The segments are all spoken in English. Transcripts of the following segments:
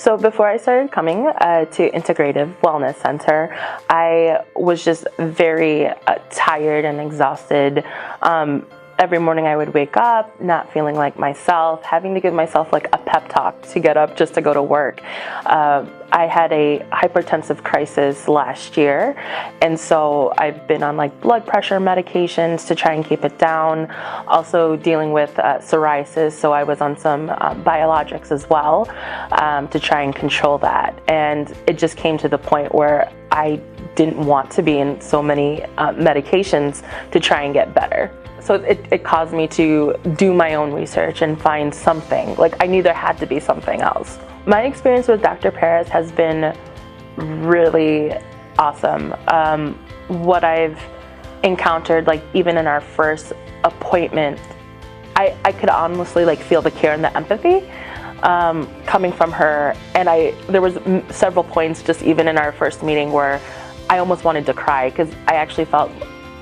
So before I started coming to Integrative Wellness Center, I was just very tired and exhausted. Every morning I would wake up not feeling like myself, having to give myself like a pep talk to get up just to go to work. I had a hypertensive crisis last year, and so I've been on like blood pressure medications to try and keep it down. Also dealing with psoriasis, so I was on some biologics as well to try and control that. And it just came to the point where I didn't want to be in so many medications to try and get better. So it caused me to do my own research and find something. Like, I knew there had to be something else. My experience with Dr. Perez has been really awesome. What I've encountered, like even in our first appointment, I could honestly like feel the care and the empathy coming from her. And there was several points just even in our first meeting where I almost wanted to cry, because I actually felt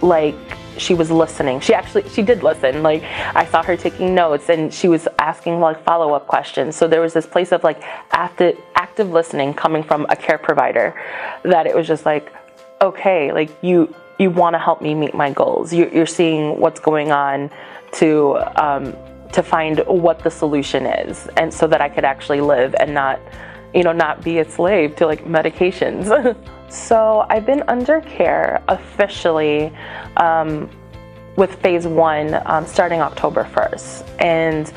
like she was listening. She did listen. Like, I saw her taking notes, and she was asking like follow-up questions. So there was this place of like active listening coming from a care provider, that it was just like, okay, like you want to help me meet my goals. You're seeing what's going on to find what the solution is, and so that I could actually live and not be a slave to like medications. So I've been under care officially with phase 1 starting October 1st, and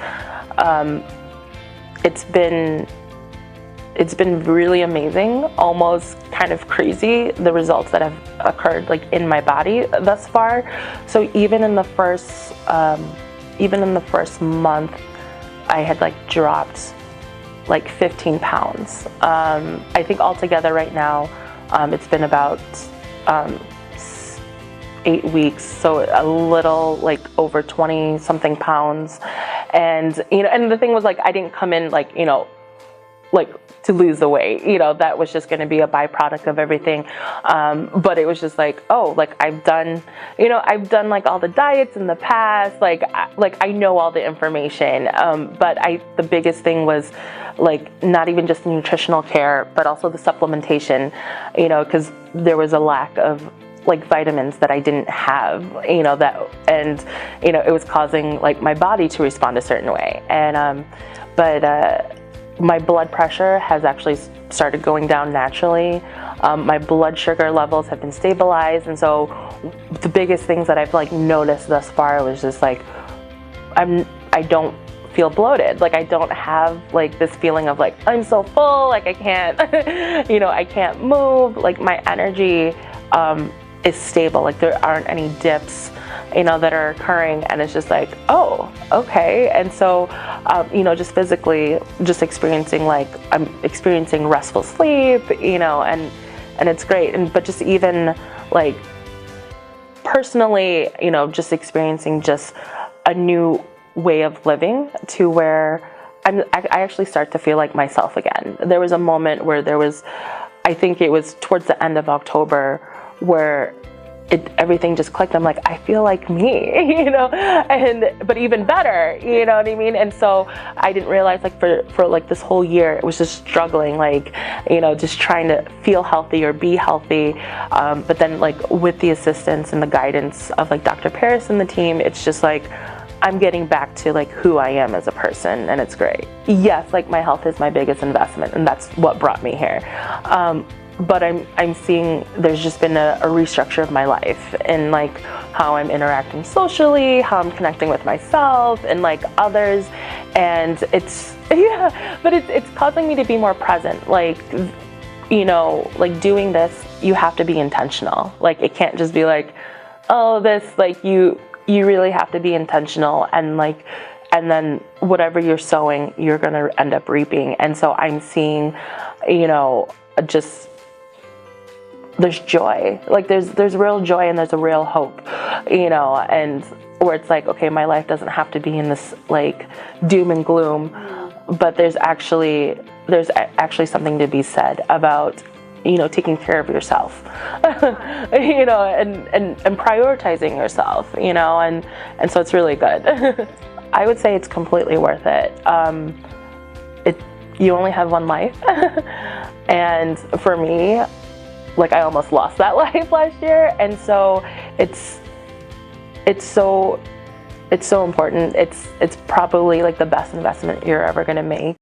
it's been really amazing, almost kind of crazy, the results that have occurred like in my body thus far. So even in the first month, I had like dropped like 15 pounds. I think altogether right now, it's been about 8 weeks, so a little like over 20 something pounds. And and the thing was, like, I didn't come in like to lose the weight, that was just going to be a byproduct of everything. But it was just like, oh, like I've done like all the diets in the past, like I know all the information. But the biggest thing was like not even just the nutritional care, but also the supplementation, because there was a lack of like vitamins that I didn't have, it was causing like my body to respond a certain way. And, my blood pressure has actually started going down naturally. My blood sugar levels have been stabilized. And so the biggest things that I've like noticed thus far was just like, I don't feel bloated. Like, I don't have like this feeling of like, I'm so full, like I can't, I can't move. Like, my energy is stable. Like, there aren't any dips that are occurring, and it's just like, oh, okay. And so just physically just experiencing, like, I'm experiencing restful sleep, and it's great. But just even like personally, just experiencing just a new way of living, to where I actually start to feel like myself again. There was a moment where I think it was towards the end of October, where everything just clicked. I'm like, I feel like me, but even better, you know what I mean? And so I didn't realize, like, for like this whole year, it was just struggling, like, just trying to feel healthy or be healthy. But then, like, with the assistance and the guidance of like Dr. Paris and the team, it's just like, I'm getting back to like who I am as a person, and it's great. Yes, like, my health is my biggest investment, and that's what brought me here. But I'm seeing there's just been a restructure of my life, and like how I'm interacting socially, how I'm connecting with myself and like others, and it's causing me to be more present. Like, like doing this, you have to be intentional. Like, it can't just be like, oh, this, like, you really have to be intentional, and then whatever you're sowing, you're gonna end up reaping. And so I'm seeing, just there's joy, like there's real joy, and there's a real hope, and where it's like, okay, my life doesn't have to be in this like doom and gloom, but there's actually something to be said about, taking care of yourself, and prioritizing yourself, and so it's really good. I would say it's completely worth it. you only have one life. And for me, like, I almost lost that life last year, and so it's so important. It's probably like the best investment you're ever going to make.